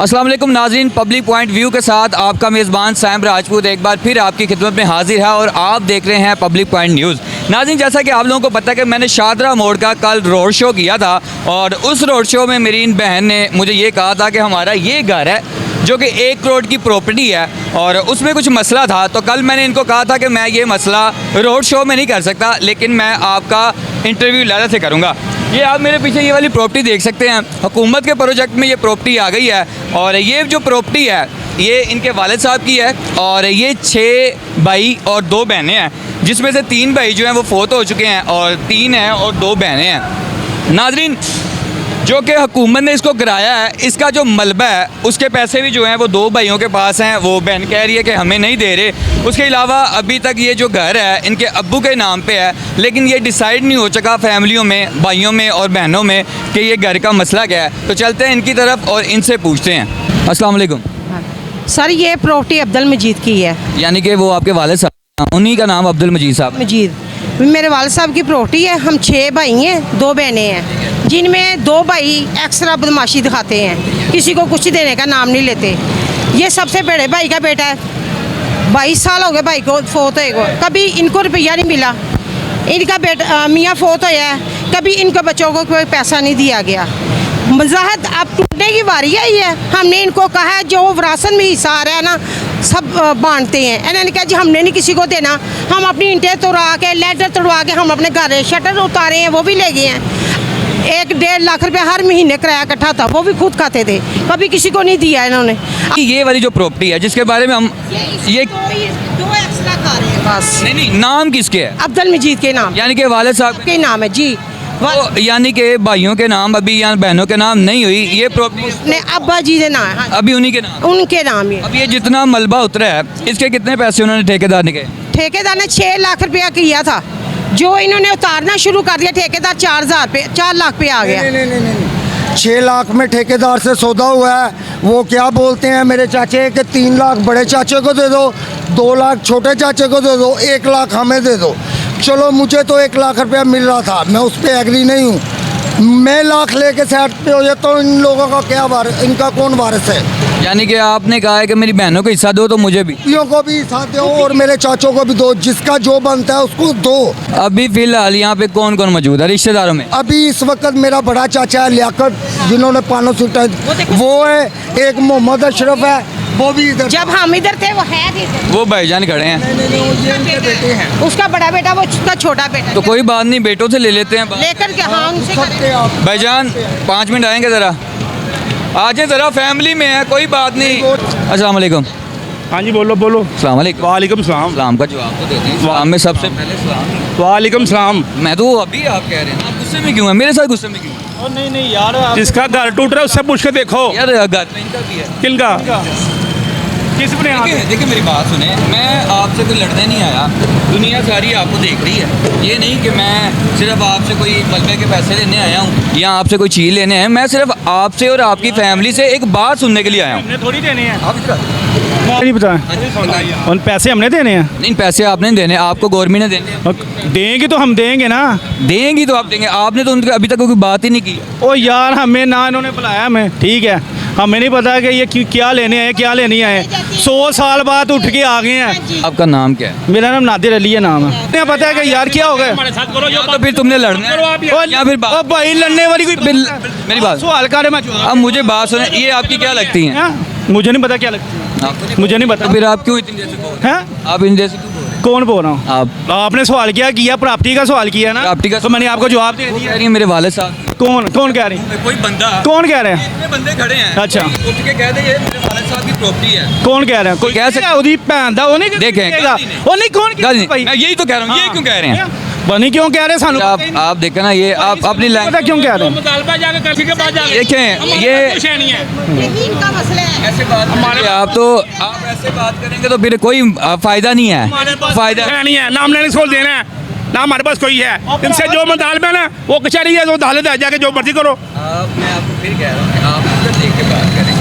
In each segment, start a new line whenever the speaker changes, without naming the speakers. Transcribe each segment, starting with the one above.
अस्सलाम वालेकुम नाज़रीन, पब्लिक पॉइंट व्यू के साथ आपका मेज़बान सैम राजपूत एक बार फिर आपकी खिदमत में हाजिर है और आप देख रहे हैं पब्लिक पॉइंट न्यूज़। नाज़रीन, जैसा कि आप लोगों को पता है कि मैंने शादरा मोड़ का कल रोड शो किया था और उस रोड शो में मेरी इन बहन ने मुझे ये कहा था कि हमारा ये घर है जो कि 1 करोड़ की प्रॉपर्टी है और उसमें कुछ मसला था। तो कल मैंने इनको कहा था कि मैं ये मसला रोड शो में नहीं कर सकता, लेकिन मैं आपका इंटरव्यू लादा से करूँगा। ये आप मेरे पीछे ये वाली प्रॉपर्टी देख सकते हैं, हुकूमत के प्रोजेक्ट में ये प्रॉपर्टी आ गई है और ये जो प्रॉपर्टी है ये इनके वालिद साहब की है और ये 6 भाई और 2 बहनें हैं, जिसमें से 3 भाई जो हैं वो फोत हो चुके हैं और 3 हैं और 2 बहनें हैं। नाज़रीन, जो कि हुकूमत ने इसको कराया है, इसका जो मलबा है उसके पैसे भी जो हैं वो 2 भाइयों के पास हैं। वो बहन कह रही है कि हमें नहीं दे रहे। उसके अलावा अभी तक ये जो घर है इनके अब्बू के नाम पे है, लेकिन ये डिसाइड नहीं हो चुका फैमिलियों में, भाइयों में और बहनों में कि ये घर का मसला क्या है। तो चलते हैं इनकी तरफ और इनसे पूछते हैं। अस्सलाम वालेकुम
सर, ये प्रॉपर्टी अब्दुल मजीद की है।
यानी कि वो आपके वालिद साहब, उन्हीं का नाम अब्दुल मजीद साहब।
मजीद मेरे वालिद साहब की प्रॉपर्टी है। हम 6 भाई हैं, 2 बहनें हैं, जिनमें 2 भाई एक्स्ट्रा बदमाशी दिखाते हैं, किसी को कुछ देने का नाम नहीं लेते। ये सबसे बड़े भाई का बेटा है, 22 साल हो गए भाई को फोत हुए को, कभी इनको रुपया नहीं मिला। इनका बेटा मियाँ फोत होया है, कभी इनके बच्चों को कोई पैसा नहीं दिया गया। मज़ाहत अब टूटने की बारी आई है। हमने इनको कहा है जो विरासत में हिस्सा आ रहा है ना सब बांटते हैं। इन्होंने कहा जी हमने नहीं किसी को देना। हम अपनी ईंटें तोड़ा के, लेटर तोड़वा के हम अपने घर शटर उतारे हैं, वो भी ले गए हैं। 1-1.5 लाख रुपया हर महीने किराया इकट्ठा था, वो भी खुद खाते थे, कभी किसी को नहीं दिया इन्होंने।
ये वाली जो प्रॉपर्टी है जिसके बारे में हम ये
2 एक्स्ट्रा खा रहे हैं बस।
नहीं, नाम किसके है?
अब्दुल मजीद के नाम,
यानी कि वालिद साहब
के नाम है जी।
तो यानी कि भाइयों के नाम अभी या बहनों के नाम नहीं हुई, ये प्रॉपर्टी
ने अब्बा जी के नाम है,
अभी उन्हीं के नाम,
उनके नाम ही।
अब ये जितना मलबा उतरा है इसके कितने पैसे उन्होंने ठेकेदार ने के?
ठेकेदार ने 6 लाख रुपया किया था, जो इन्होंने उतारना शुरू कर दिया ठेकेदार 4 लाख पे आ गया।
नहीं 6 लाख में ठेकेदार से सौदा हुआ है। वो क्या बोलते हैं मेरे चाचे कि 3 लाख बड़े चाचे को दे दो, 2 लाख छोटे चाचे को दे दो, 1 लाख हमें दे दो। चलो मुझे तो 1 लाख रुपया मिल रहा था, मैं उस पर एग्री नहीं हूँ। मैं लाख लेके साइड पे हो जाता तो इन लोगों का क्या वारिस, इनका कौन वारिस है?
यानी कि आपने कहा है कि मेरी बहनों को हिस्सा दो तो मुझे भी,
को भी हिस्सा दो और मेरे चाचों को भी दो, जिसका जो बनता है उसको दो।
अभी फिलहाल यहाँ पे कौन कौन मौजूद है रिश्तेदारों में?
अभी इस वक्त मेरा बड़ा चाचा है लियाकत, जिन्होंने पानो सीटा, वो है। एक मोहम्मद अशरफ है, वो भी इधर।
जब हम इधर थे वो है भी इधर।
वो भाईजान खड़े हैं,
बेटे हैं।
उसका बड़ा बेटा, वो उसका छोटा बेटा।
तो कोई बात नहीं, बेटों से ले लेते हैं बात।
लेकर के हाँ उनसे
भाईजान 5 मिनट आएंगे ज़रा, आज ज़रा फैमिली में है, कोई बात नहीं। अस्सलाम वालेकुम।
हाँ जी, बोलो बोलो।
अस्सलाम वालेकुम।
वालेकुम सलाम।
सलाम का जवाब तो देते हैं। सलाम में सबसे पहले सलाम।
वालेकुम सलाम।
मैं तो अभी आप कह रहे हैं, आप गुस्से में क्यों हैं? मेरे साथ गुस्से में क्यों?
नहीं यार, जिसका घर टूट रहा है उससे पूछ के देखो।
यार घर में इनका भी है।
किनका? किस ने?
देखिए मेरी बात सुने, मैं आपसे कोई लड़ने नहीं आया, दुनिया सारी आपको देख रही है। ये नहीं कि मैं सिर्फ आपसे कोई मलबे के पैसे लेने आया हूँ या आपसे कोई चीज़ लेने हैं। मैं सिर्फ आपसे और आपकी फैमिली से एक बात सुनने के लिए आया हूँ।
हमने थोड़ी देने हैं।
आप
नहीं पता, उन पैसे हमने देने हैं।
नहीं, पैसे आपने देने, आपको गवर्नमेंट ने देने।
देंगे तो हम देंगे ना।
देंगी तो आप देंगे, आपने तो उनके अभी तक कोई बात ही नहीं की।
ओ यार, हमें ना इन्होंने बुलाया, हमें ठीक है, हमें नहीं पता कि ये क्या लेने आए क्या लेने आए। 100 साल बाद उठ के आ गए हैं।
आपका नाम क्या है?
मेरा नाम नादिर अली है, नाम है। नहीं पता है कि यार क्या हो गया,
तो फिर तुमने लड़ना है या फिर
ओ भाई लड़ने वाली कोई
मेरी बात
सवाल करे मैं।
अब मुझे बात सुने, ये आपकी क्या लगती है?
मुझे नहीं पता क्या लगती है, मुझे नहीं पता।
फिर आप क्यों इतनी देर से बोल रहे हैं?
हैं?
आप इन देर से क्यों बोल रहे हैं?
कौन बोल रहा हूँ? आपने सवाल किया प्रॉपर्टी का सवाल किया ना,
प्रॉपर्टी का,
तो मैंने आपको जवाब दे
कह
दिया।
रही है मेरे वालिद साहब।
कौन कह रही है?
कोई बंदा,
कौन कह रहे हैं?
इतने बंदे खड़े हैं,
अच्छा।
उठ के कह दे ये मेरे वालिद साहब की प्रॉपर्टी है।
कौन कह रहे हैं? कोई
कह सकता है।
ओदी भैन दा, वो नहीं
देखें,
कहेगा। वो नहीं, कौन कह रहा है भाई?
मैं यही तो कह रहा हूँ, ये क्यों कह रहे हैं?
बनी क्यों कह रहे हैं सानू?
आप देखें ना, ये आप अपनी
पता क्यों कह रहे हैं?
देखें, ये
यही इनका मसला है।
ऐसे बात हमारे, आप ऐसे बात करेंगे तो फिर कोई फायदा नहीं है। फायदा
नहीं है, नाम लेने को देना है ना, हमारे पास कोई है। इनसे जो मुतालबा है ना, वो कचहरी है, वो अदालत है, जाके जो मर्जी करो।
मैं आपको फिर कह रहा हूँ, आप इधर देख के बात करें।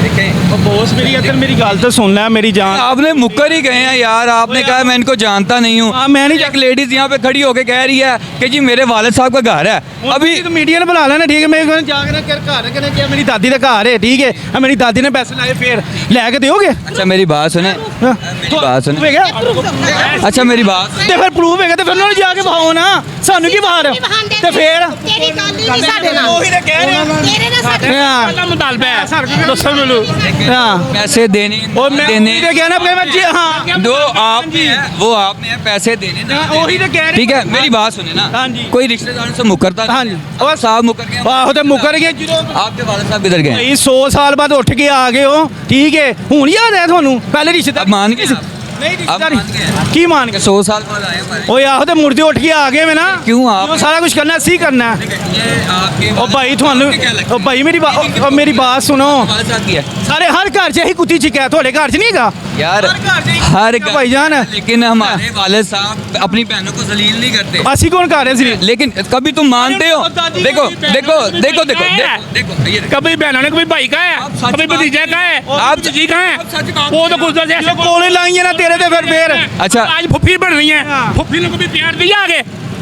देखें, वो बहुत
बस मेरी गल तो सुन ले मेरी जान।
आपने मुकर ही गए हैं यार, आपने कहा मैं इनको जानता नहीं हूँ।
हाँ, मैं नहीं
एक लेडीज यहाँ पे खड़ी होके कह रही है कि जी मेरे वालिद साहब का घर है।
अभी तो मीडिया ने बुला लेना, ठीक है। मैं जाकर घर कहने क्या मेरी दादी का घर है, ठीक है। मेरी दादी ने पैसे लाए, फिर लैके दोगे?
अच्छा मेरी बात सुने, मेरी बात सुने। अच्छा मेरी बात
ਤੇ ਫਿਰ ਪ੍ਰੂਫ ਹੈਗਾ ਤੇ ਫਿਰ ਉਹਨਾਂ ਨੂੰ ਜਾ ਕੇ ਬਹਾਓ ਨਾ, ਸਾਨੂੰ ਕੀ ਬਾਹਰ ਤੇ ਫਿਰ
तेरी गल ही नहीं साडे नाल
ਉਹੀ ਤਾਂ ਕਹਿ ਰਿਹਾ
तेरे नाल साडे
ਹਾਂ ਮੁਤਾਲਬਾ ਹੈ ਦੱਸੋ ਮੈਨੂੰ ਹਾਂ
पैसे देने
और मैं
देने
ਉਹੀ ਤਾਂ ਕਹਿਣਾ ਪਏ ਮੈਂ जी हाँ
दो आपने हैं, वो आपने हैं, पैसे देने ना
हाँ, वही तो कह रहे
ठीक है। मेरी बात सुने ना,
हाँ जी।
कोई रिश्तेदार से मुकरता
हाँ जी।
और साहब मुकर गए,
ਆਹੋ ਤੇ ਮੁਕਰ ਗਏ ਜਦੋਂ
आपके वालिद साहब किधर गए?
ਭਾਈ 100 ਸਾਲ ਬਾਅਦ ਉੱਠ ਕੇ ਆ ਗਏ ਹੋ, ਠੀਕ ਹੈ। ਹੁਣ ਯਾਦ ਹੈ ਤੁਹਾਨੂੰ ਪਹਿਲੇ ਰਿਸ਼ਤੇਦਾਰ
अब मान गए आप?
ਨਹੀਂ
अब
ਰਿਸ਼ਤੇਦਾਰੀ
मान गए
ਕੀ ਮਾਨ ਕੇ
100 साल बाद आए हमारे।
ਓਏ ਆਹੋ ਤੇ ਮੁਰਦੇ ਉੱਠ ਕੇ ਆ ਗਏ ਮੈਂ ਨਾ
क्यों आप?
ਜੋ ਸਾਰਾ ਕੁਝ ਕਰਨਾ ਸੀ ਕਰਨਾ
ये आपके
ਉਹ ਭਾਈ ਤੁਹਾਨੂੰ ਉਹ ਭਾਈ ਮੇਰੀ ਬਾਤ ਸੁਣੋ
वालिद साहब की है
ਸਾਰੇ ਹਰ ਘਰ 'ਚ ਇਹੀ ਕੁੱਤੀ ਚਿੱਕਿਆ, ਤੁਹਾਡੇ ਘਰ 'ਚ ਨਹੀਂ ਹੈਗਾ?
यार
हर
घर-
भाईजान।
लेकिन हमारे वालिद साहब अपनी बहनों को जलील नहीं करते।
ਅਸੀਂ ਕੌਣ ਕਰ ਰਹੇ ਸੀ?
लेकिन कभी तुम मानते हो?
दादी
देखो
की
देखो
बहनों
देखो
की
देखो
है।
देखो ये देखो।
कभी बहनों ने कभी भाई का है,
आप सच
कभी
बात-
भतीजे का है,
आप
जी का है,
आप सच बात-
वो तो गुजर
ਜੋ
जैसे
ਕੋਲੇ ਲਾਈਆਂ ਨਾ ਤੇਰੇ ਤੇ ਫਿਰ
अच्छा
आज फुफी बन रही है,
हाँ।
फुफी ने कभी प्यार दिया आगे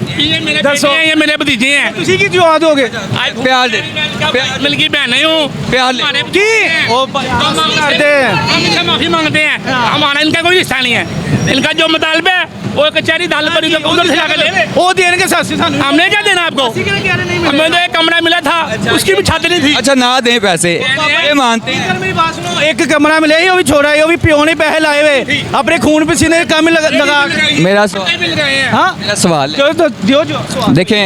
कि ये मेरे
दसो।
बेटे हैं, ये मेरे भतीजे हैं।
ਤੁਸੀਂ ਕੀ ਜਵਾਬ ਦੋਗੇ?
आज
प्यार दे
प्यार मिल की बहन हूँ,
प्यार ले।
हमारे
ਕੀ
भतीजे हैं।
ਉਹ ਕਰਦੇ
हम इनसे माफी मांगते हैं, हमारा इनका कोई रिश्ता नहीं है। इनका जो मुतालबा है वो कचहरी दाल पर उधर से जाकर ले।
ਉਹ ਦੇਣਗੇ ਸਾਸੀ ਸਾਨੂੰ।
हमने क्या देना आपको? हमें तो एक कमरा मिला था, उसकी भी छत नहीं थी।
अच्छा ना दें पैसे, ये मानते हैं।
ਮੇਰੀ ਬਾਤ ਸੁਣੋ, ਇੱਕ ਕਮਰਾ ਮਿਲਿਆ ਸੀ, ਉਹ ਵੀ ਛੋੜਾ ਹੈ, ਉਹ ਵੀ ਪਿਓ ਨੇ ਪੈਸੇ ਲਾਏ ਵੇ ਆਪਣੇ ਖੂਨ ਪਸੀਨੇ ਦੇ ਕੰਮ ਲਗਾ
मेरा सवाल
मिल गए हैं।
ਹਾਂ
मेरा सवाल है।
ਜੋ ਜੋ
देखें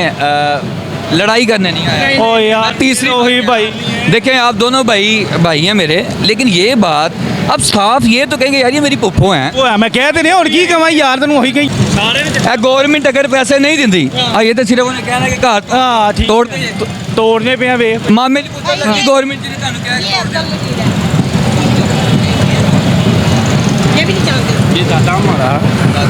लड़ाई करने नहीं आया।
ਓ ਯਾਰ
तीसरी
ਉਹੀ ਭਾਈ
देखें आप दोनों भाई हैं मेरे, लेकिन ये बात अब साफ ये तो कहेंगे यार ये मेरी पुप्पो हैं।
ਉਹ ਮੈਂ ਕਹਿ ਤੇ ਨਹੀਂ ਹੁਣ ਕੀ ਕਵਾਂ ਯਾਰ ਤੈਨੂੰ ਉਹੀ ਕਹੀ
गवर्नमेंट अगर पैसे नहीं दिंदी ये तो सिर्फ उन्हें कहना कि घर
ਹਾਂ ਠੀਕ
तोड़ दे।
ਤੋੜਨੇ ਪਿਆ ਵੇ
मामे जी पुछा कि गवर्नमेंट जी ने ਤੁਹਾਨੂੰ ਕਿਹਾ
ये अब्दुल नज़ीर है। ये भी नहीं जानते।
ये दादा हमारा,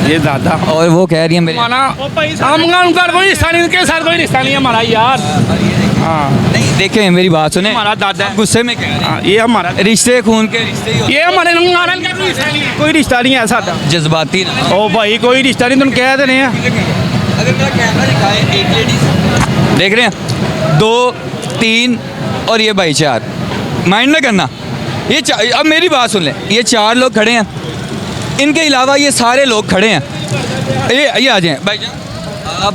ये दादा
और वो कह रही है मेरे
हमारा
ਉਹ ਭਾਈ
हम उनका कोई रिश्ता नहीं, उनके साथ कोई रिश्ता नहीं है हमारा यार। हाँ,
नहीं देखें मेरी बात सुने,
हमारा दादा है।
गुस्से में कह रहे
हाँ, ये हमारा,
हैं रिश्ते खून के रिश्ते ही होते
ये हमारे हमारा इनका कोई रिश्ता नहीं है।
ਕੋਈ ਰਿਸ਼ਤਾ ਨਹੀਂ ਹੈ ਸਾਡਾ
हैं, जज्बाती ना।
ਉਹ ਭਾਈ ਕੋਈ ਰਿਸ਼ਤਾ ਨਹੀਂ ਤੈਨੂੰ ਕਹਿ ਦੇਣੇ ਆ
अगर मेरा कैमरा दिखाए एक लेडीज देख रहे हैं 2 3 और ये भाई 4, माइंड ना करना ये अब मेरी बात सुन लें, ये 4 लोग खड़े हैं, इनके अलावा ये सारे लोग खड़े हैं। ये आ जाएं भाई जान, आप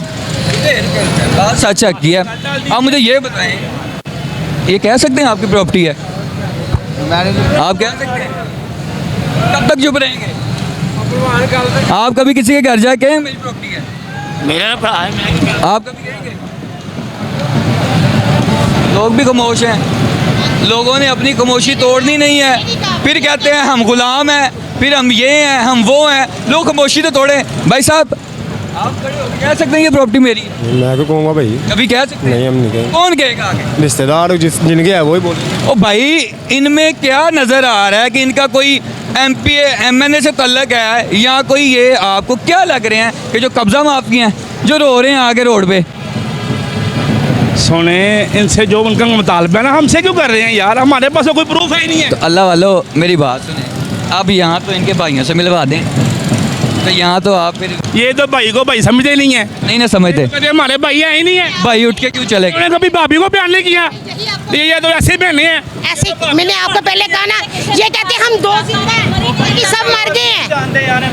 बात सच किया। आप मुझे ये बताएं, ये कह सकते हैं आपकी प्रॉपर्टी है? आप कह सकते हैं? कब तक चुप रहेंगे? आप कभी किसी के घर जाके कहें मेरी प्रॉपर्टी है?
मेरा भरा है, मैं
आप कभी कहेंगे? लोग भी खामोश हैं, लोगों ने अपनी खामोशी तोड़नी नहीं है, फिर कहते हैं हम गुलाम हैं, फिर हम ये हैं हम वो हैं। लोग खामोशी तो तोड़े। भाई साहब आप खड़े हो कह सकते हैं ये प्रॉपर्टी मेरी है?
मैं क्यों कहूँगा भाई?
कभी कह सकते
नहीं
हैं?
हम नहीं कहेंगे।
कौन कहेगा आगे?
रिश्तेदार जिनके है वही बोल।
ओ भाई इनमें क्या नज़र आ रहा है कि इनका कोई MP MNA से तल्लक है या कोई ये आपको क्या लग रहे हैं कि जो कब्जा माफी हैं जो रो रहे हैं आगे रोड पे?
सुने इनसे जो उनका मुतालबा है ना, हमसे क्यों कर रहे हैं यार? हमारे पास तो कोई प्रूफ है ही नहीं है।
तो अल्लाह वालो मेरी बात सुने, अब यहाँ तो इनके भाइयों से मिलवा दें, तो यहाँ तो आप फिर
ये तो भाई को भाई समझते नहीं है,
नहीं ना समझते।
कहते हमारे भाई है ही नहीं है।
भाई उठ के क्यों चले गए?
उन्होंने कभी भाभी को प्यार नहीं किया, ये तो ऐसे बहने हैं।
ऐसे मैंने आपको पहले कहा ना, ये कहते हम 2 जिंदा हैं, बाकी सब मर गए हैं।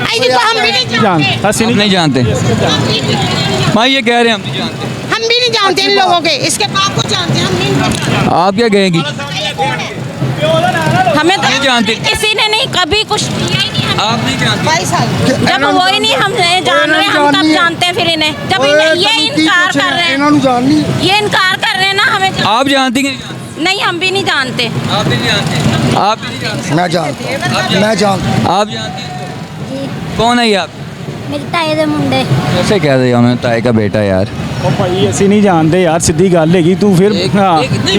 आई तो हम भी नहीं जानते,
ਅਸੀਂ
आप
नहीं
नहीं जानते?
हम भी नहीं जानते।
भाई ये कह रहे हैं हम नहीं जानते।
हम भी नहीं जानते इन लोगों के, इसके बाप को जानते हैं, हम नहीं जानते।
आप क्या कहेंगी?
हमें तो
नहीं जानते।
किसी ने नहीं कभी कुछ किया ही नहीं हमें।
आप नहीं जानते?
22 साल
जब वो ही नहीं हम जान रहे, हम कब जानते हैं फिर इन्हें? जब ये इनकार कर रहे हैं, ये इनकार कर रहे हैं ना हमें
आप जानती कि नहीं जानते?
नहीं, हम भी नहीं जानते।
आप नहीं जानते? आप भी नहीं जानते?
मैं जानता मैं जानता
आप जानते हैं? कौन है ये आप?
मेरे ताए दे मुंडे
कैसे कह रहे हो हमें ताए का बेटा यार?
ਉਹ ਭਾਈ ਅਸੀਂ ਨਹੀਂ ਜਾਣਦੇ ਯਾਰ ਸਿੱਧੀ ਗੱਲ ਹੈਗੀ ਤੂੰ ਫਿਰ ਹਾਂ
नहीं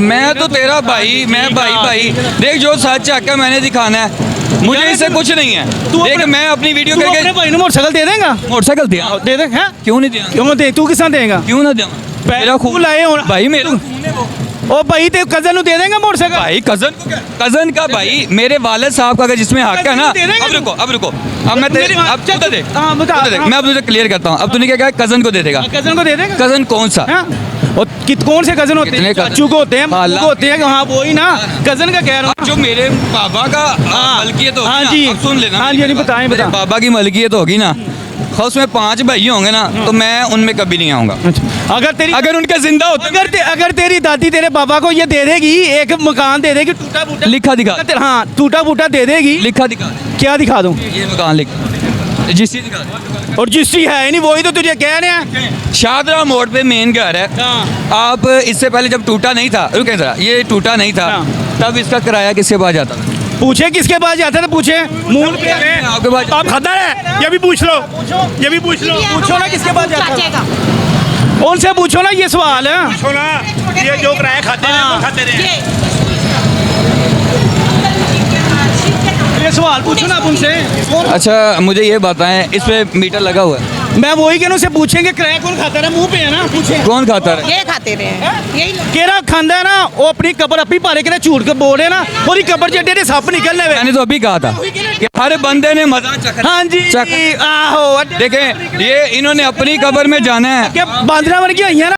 मैं तो तेरा भाई, मैं भाई देख जो सच है मैंने दिखाना है, मुझे इससे कुछ नहीं है। देख मैं अपनी वीडियो
ਤੂੰ ਆਪਣੇ
करके
ਭਾਈ ਨੂੰ ਮੋਟਰਸਾਈਕਲ ਦੇ ਦੇਂਗਾ
मोटरसाइकिल दिया
ਦੇ ਦੇ ਹੈ
क्यों नहीं दिया?
ਕਿਉਂ ਦੇ ਤੂੰ ਕਿਸਾਂ ਦੇਂਗਾ
क्यों ना दिया? मेरा खून
लाए हो
भाई मेरा खून है वो।
ओ भाई ते कजन नु दे देंगे मोटरसाइकिल
भाई कजन का भाई मेरे वालिद साहब का अगर जिसमें हक है ना।
दे देंगे
अब रुको अब मैं तेरे अब तू तो दे
हाँ, बता,
तू तो दे।
हाँ।
मैं अब तुझे क्लियर करता हूँ। अब तूने क्या कहा कजन को दे देगा।
कजन को दे देंगे
कजन कौन सा?
हाँ? और कौन से कजन होते
कितने
हैं?
cousin?
चाचू को होते हैं,
खाला।
मामू को होते हैं, हाँ वही ना कजन का कह रहा हूँ।
जो मेरे बाबा का मलकियत होगी
हाँ
ना,
जी।
अब सुन लेना।
हाँ जी, हाँ जी, बताएं,
मेरे
बताएं।
बाबा की मलकियत होगी ना, उसमें 5 भाई होंगे ना, तो मैं उनमें कभी नहीं आऊंगा।
अच्छा, अगर
उनके जिंदा होते
अगर तेरी दादी तेरे पापा को ये दे देगी, एक मकान दे देगी टूटा फूटा,
लिखा दिखा
हाँ टूटा फूटा दे देगी,
लिखा दिखा
क्या दिखा दूँ?
ये मकान लिख जिससे दिखा दे।
और जिससी है ही नहीं, वही तो तुझे कह रहे हैं।
शादरा मोड़ पे मेन घर है। आप इससे पहले जब टूटा नहीं था, रुके जरा, ये टूटा नहीं था तब इसका किराया किसके पास जाता था?
पूछे किसके पास जाते थे, पूछे मूल पे
आपके पास
आप खतर है, ये भी पूछ लो, ये भी पूछ लो।
पूछो ना किसके पास जाता
चाचे का
था। उनसे पूछो ना, ये सवाल है।
पूछो ना, ये जो किराया खाते हैं वो खाते रहे।
ये सवाल पूछो ना आप उनसे।
अच्छा मुझे ये बताएं, इस पे मीटर लगा हुआ है,
मैं वही कह उनसे पूछेंगे किराया कौन खाता है, मुंह पे है ना, पूछे
कौन खाता है?
ये खाते रहे हैं यही लोग।
केरा खांदा है ना, वो अपनी कबर अपनी पारे के झूठ के बोल रहे ना, पूरी कबर से डेढ़े सप निकलने वे।
मैंने तो अभी कहा था कि हर बंदे ने मजा चखा।
हाँ जी
चख।
आहो
देखें ये इन्होंने अपनी कबर में जाना है।
क्या बांदरा वर्गी आई है ना।